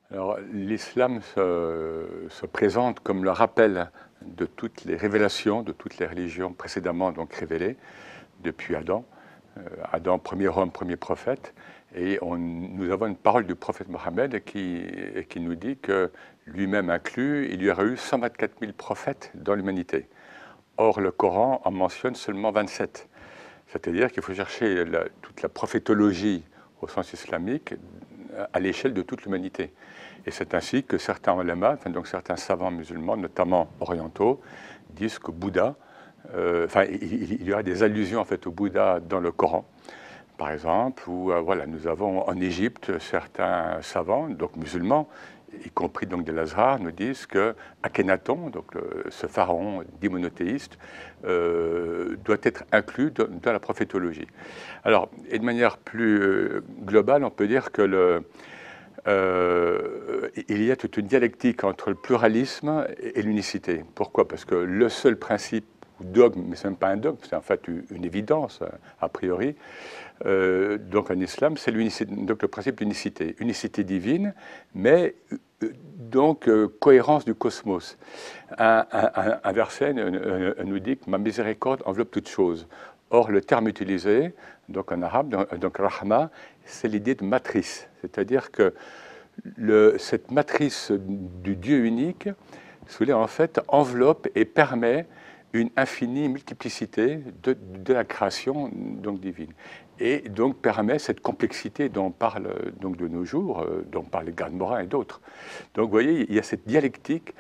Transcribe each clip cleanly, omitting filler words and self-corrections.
Alors, l'islam se présente comme le rappel de toutes les révélations, de toutes les religions précédemment donc révélées depuis Adam. Adam, premier homme, premier prophète. Et nous avons une parole du prophète Mohammed qui nous dit que lui-même inclus, il y aurait eu 124 000 prophètes dans l'humanité. Or, le Coran en mentionne seulement 27. C'est-à-dire qu'il faut chercher toute la prophétologie au sens islamique à l'échelle de toute l'humanité. Et c'est ainsi que certains ulama, donc certains savants musulmans, notamment orientaux, disent que Bouddha, il y aura des allusions en fait au Bouddha dans le Coran, par exemple, où voilà, nous avons en Égypte certains savants, donc musulmans, y compris donc de l'Azhar, nous disent que Akhenaton, donc ce pharaon dit monothéiste, doit être inclus dans la prophétologie. Alors, et de manière plus globale, on peut dire que il y a toute une dialectique entre le pluralisme et l'unicité. Pourquoi? Parce que le seul principe ou dogme, mais ce n'est même pas un dogme, c'est en fait une évidence a priori, donc en islam, c'est donc le principe d'unicité. Unicité divine, mais donc cohérence du cosmos. Un verset nous dit que ma miséricorde enveloppe toute chose. Or, le terme utilisé, donc en arabe, donc rahma, c'est l'idée de matrice. C'est-à-dire que cette matrice du Dieu unique, en fait, enveloppe et permet une infinie multiplicité de la création donc divine. Et donc permet cette complexité dont on parle donc de nos jours, dont parle Garde Morin et d'autres. Donc vous voyez, il y a cette dialectique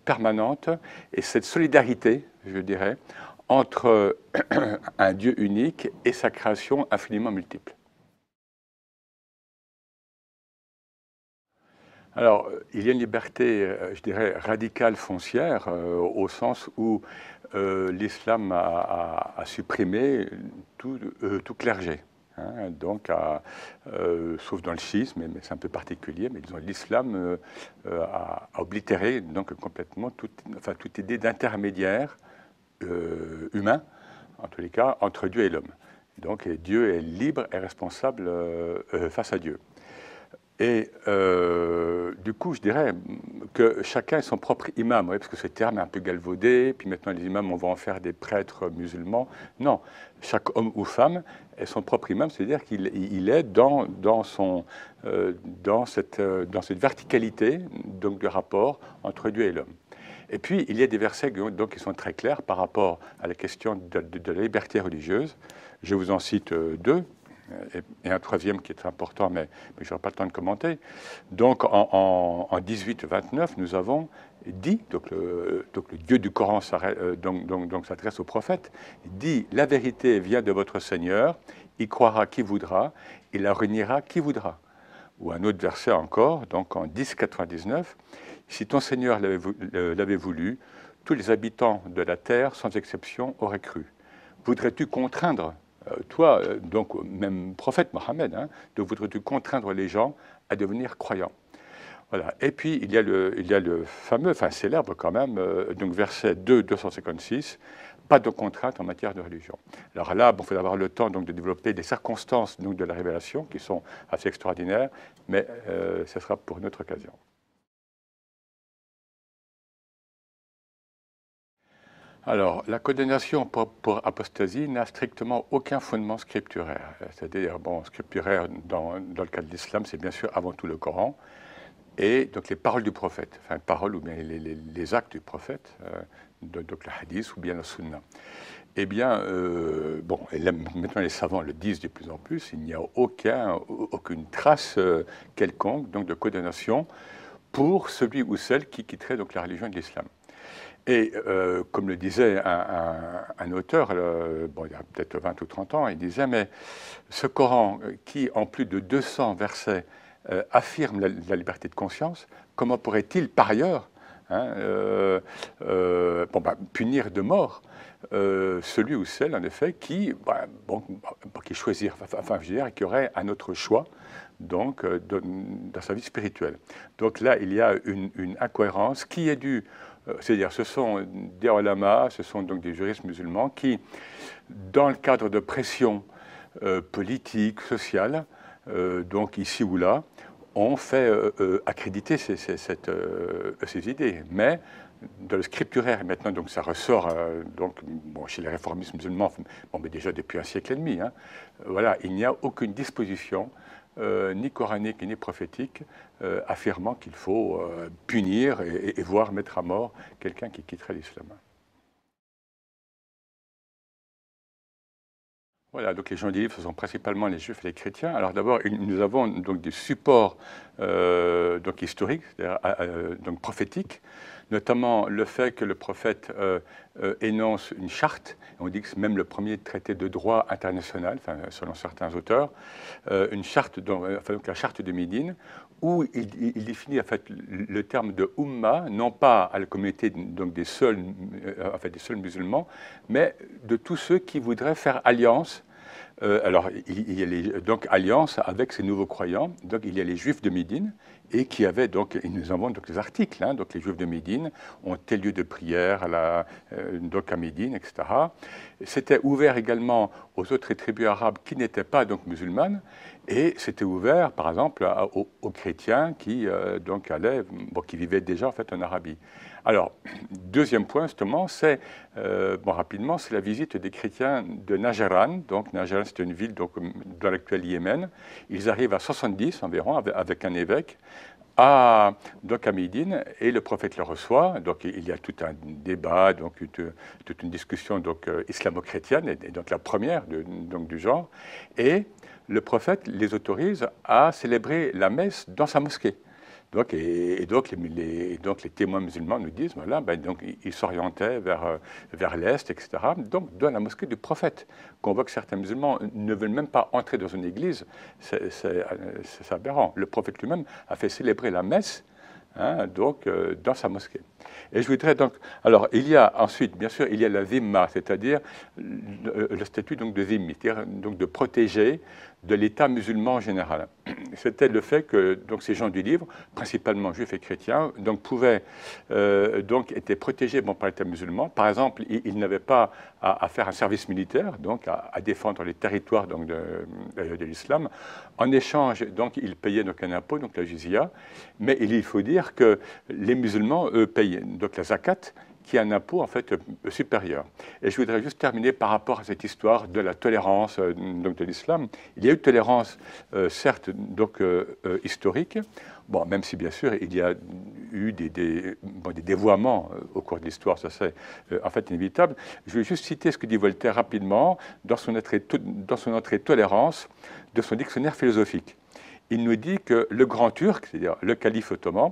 permanente et cette solidarité, je dirais, entre un Dieu unique et sa création infiniment multiple. Alors, il y a une liberté, je dirais, radicale foncière, au sens où l'islam a supprimé tout clergé. Hein, donc, sauf dans le schisme, mais c'est un peu particulier, mais disons, l'islam a oblitéré donc, complètement toute idée d'intermédiaire humain, en tous les cas, entre Dieu et l'homme. Donc, Dieu est libre et responsable face à Dieu. Et du coup, je dirais que chacun est son propre imam, ouais, parce que ce terme est un peu galvaudé, puis maintenant les imams, on va en faire des prêtres musulmans. Non, chaque homme ou femme est son propre imam, c'est-à-dire qu'il est dans cette verticalité donc, de rapport entre Dieu et l'homme. Et puis, il y a des versets donc, qui sont très clairs par rapport à la question de la liberté religieuse. Je vous en cite deux. Et un troisième qui est important, mais je n'aurai pas le temps de commenter. Donc en 1829, nous avons dit, donc le Dieu du Coran s'adresse au prophète, dit « La vérité vient de votre Seigneur, y croira qui voudra, il la reniera qui voudra ». Ou un autre verset encore, donc en 1099, « Si ton Seigneur l'avait voulu, tous les habitants de la terre, sans exception, auraient cru. Voudrais-tu contraindre toi, donc même prophète Mohammed, hein, voudrais-tu contraindre les gens à devenir croyants? Voilà. Et puis il y a le fameux, enfin célèbre quand même, donc verset 2, 256, pas de contrainte en matière de religion. Alors là, il faut avoir le temps donc, de développer des circonstances donc, de la révélation qui sont assez extraordinaires, mais ce sera pour une autre occasion. Alors, la condamnation pour apostasie n'a strictement aucun fondement scripturaire. C'est-à-dire, bon, scripturaire dans le cas de l'islam, c'est bien sûr avant tout le Coran, et donc les paroles du prophète, enfin paroles ou bien les actes du prophète, donc le hadith ou bien la sunna. Eh bien, bon, et là, maintenant les savants le disent de plus en plus, il n'y a aucune trace quelconque donc, de condamnation pour celui ou celle qui quitterait donc, la religion de l'islam. Et comme le disait un auteur, bon, il y a peut-être 20 ou 30 ans, il disait, mais ce Coran qui, en plus de 200 versets, affirme la liberté de conscience, comment pourrait-il, par ailleurs, hein, punir de mort celui ou celle, en effet, qui choisirait, enfin, je veux dire, qui aurait un autre choix donc, dans sa vie spirituelle. Donc là, il y a une incohérence qui est due, c'est-à-dire ce sont des ulamas, ce sont donc des juristes musulmans qui, dans le cadre de pression politique, sociale, donc ici ou là, ont fait accréditer ces idées. Mais dans le scripturaire, et maintenant donc ça ressort donc, bon, chez les réformistes musulmans, bon, mais déjà depuis un siècle et demi, hein, voilà, il n'y a aucune disposition ni coranique ni prophétique affirmant qu'il faut punir et voire mettre à mort quelqu'un qui quitterait l'islam. Voilà, donc les gens du livre, ce sont principalement les juifs et les chrétiens. Alors d'abord, nous avons donc des supports donc historiques, donc prophétiques, notamment le fait que le prophète énonce une charte. On dit que c'est même le premier traité de droit international, enfin, selon certains auteurs, une charte, enfin, donc la charte de Médine, où il définit en fait le terme de Ummah, non pas à la communauté donc des seuls musulmans, mais de tous ceux qui voudraient faire alliance. Alors, il y a donc alliance avec ces nouveaux croyants. Donc, il y a les Juifs de Médine et qui avaient donc, et nous avons donc des articles. Hein, donc, les Juifs de Médine ont tel lieu de prière donc à Médine, etc. C'était ouvert également aux autres tribus arabes qui n'étaient pas donc musulmanes. Et c'était ouvert, par exemple, aux chrétiens qui donc allaient, bon, qui vivaient déjà en fait en Arabie. Alors, deuxième point, justement, c'est, bon, rapidement, c'est la visite des chrétiens de Najran. Donc, Najran, c'est une ville donc, dans l'actuel Yémen. Ils arrivent à 70 environ, avec un évêque, donc à Médine, et le prophète le reçoit. Donc, il y a tout un débat, donc, toute une discussion donc, islamo-chrétienne, et donc la première donc, du genre. Et le prophète les autorise à célébrer la messe dans sa mosquée. Donc, donc les témoins musulmans nous disent, voilà, ben, donc, ils s'orientaient vers l'Est, etc., donc dans la mosquée du prophète. Qu'on voit que certains musulmans ne veulent même pas entrer dans une église, c'est aberrant. Le prophète lui-même a fait célébrer la messe, hein, donc, dans sa mosquée. Et je voudrais donc... Alors, il y a ensuite, bien sûr, il y a la zimma, c'est-à-dire le statut donc, de zimmi, c'est-à-dire donc, de protéger de l'État musulman en général. C'était le fait que donc, ces gens du livre, principalement juifs et chrétiens, donc, donc, étaient protégés bon, par l'État musulman. Par exemple, ils n'avaient pas à faire un service militaire, donc à défendre les territoires donc, de l'islam. En échange, donc, ils payaient donc, un impôt, donc la jizya, mais il faut dire que les musulmans, eux, payent donc, la zakat, qui est un impôt en fait supérieur. Et je voudrais juste terminer par rapport à cette histoire de la tolérance donc de l'islam. Il y a eu tolérance, certes, donc historique, bon, même si bien sûr il y a eu des dévoiements au cours de l'histoire, ça c'est en fait inévitable. Je vais juste citer ce que dit Voltaire rapidement dans son entrée tolérance de son dictionnaire philosophique. Il nous dit que le grand turc, c'est-à-dire le calife ottoman,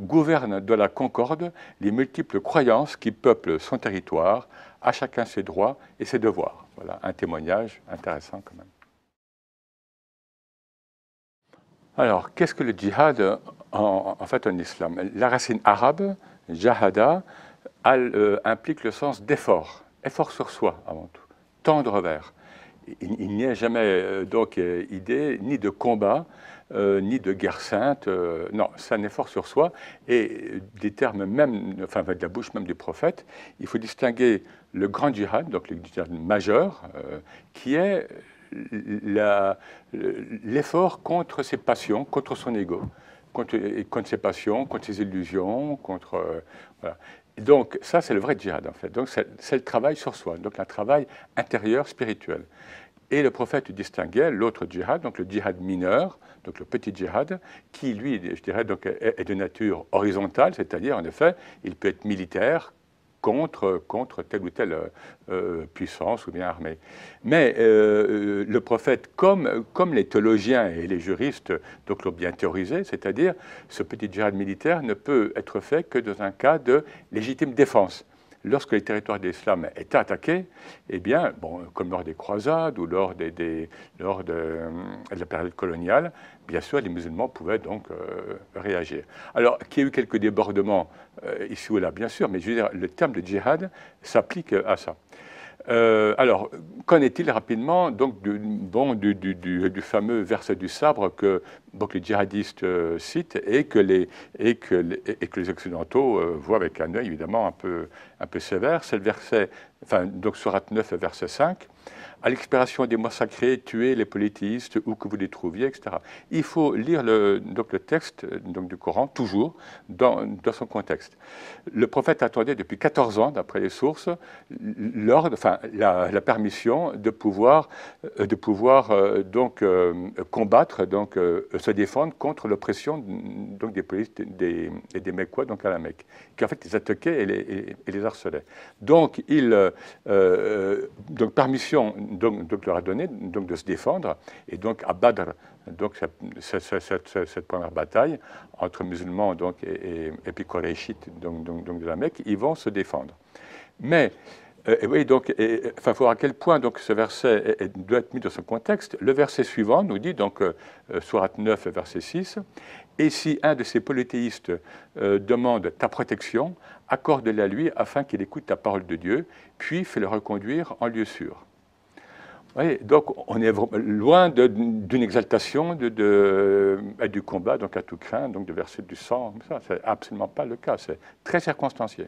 gouverne de la concorde les multiples croyances qui peuplent son territoire, à chacun ses droits et ses devoirs. Voilà, un témoignage intéressant quand même. Alors, qu'est-ce que le djihad en fait en islam? La racine arabe, jahada, implique le sens d'effort, effort sur soi avant tout, tendre vers. Il n'y a jamais donc idée ni de combat, ni de guerre sainte. Non, c'est un effort sur soi. Et des termes même, enfin de la bouche même du prophète, il faut distinguer le grand djihad, donc le djihad majeur, qui est l'effort contre ses passions, contre son ego, contre ses passions, contre ses illusions, contre... voilà. Donc ça, c'est le vrai djihad en fait. Donc c'est le travail sur soi, donc un travail intérieur, spirituel. Et le prophète distinguait l'autre djihad, donc le djihad mineur, donc le petit djihad, qui lui, je dirais, donc, est de nature horizontale, c'est-à-dire en effet, il peut être militaire contre telle ou telle puissance ou bien armée. Mais le prophète, comme les théologiens et les juristes donc l'ont bien théorisé, c'est-à-dire ce petit djihad militaire ne peut être fait que dans un cas de légitime défense. Lorsque le territoire de l'islam est attaqué, eh bien, bon, comme lors des croisades ou lors de la période coloniale, bien sûr, les musulmans pouvaient donc réagir. Alors, qu'il y ait eu quelques débordements ici ou là, bien sûr, mais je veux dire, le terme de djihad s'applique à ça. Alors, qu'en est-il rapidement donc, du fameux verset du sabre que donc les djihadistes citent et que les Occidentaux voient avec un œil évidemment un peu sévère. C'est le verset, enfin, donc sourate 9, verset 5. À l'expiration des mois sacrés, tuez les polythéistes où que vous les trouviez, etc. Il faut lire donc le texte donc, du Coran toujours dans son contexte. Le prophète attendait depuis 14 ans, d'après les sources, la permission de pouvoir donc, combattre, donc, se défendre contre l'oppression donc, des polices et des Mecquois donc, à la Mecque, qui en fait les attaquaient et les harcelaient. Donc, donc permission donc leur a donné donc, de se défendre, et donc à Badr, donc cette première bataille entre musulmans donc, et puis Qurayshites donc, de la Mecque, ils vont se défendre. Mais oui, donc, il faut voir à quel point donc, ce verset doit être mis dans ce contexte. Le verset suivant nous dit, donc, sourate 9, verset 6, « Et si un de ces polythéistes demande ta protection, accorde-la lui afin qu'il écoute ta parole de Dieu, puis fais-le reconduire en lieu sûr. » Oui, donc on est loin d'une exaltation du combat, donc à tout craint, donc de verser du sang. Ça, c'est absolument pas le cas. C'est très circonstancié.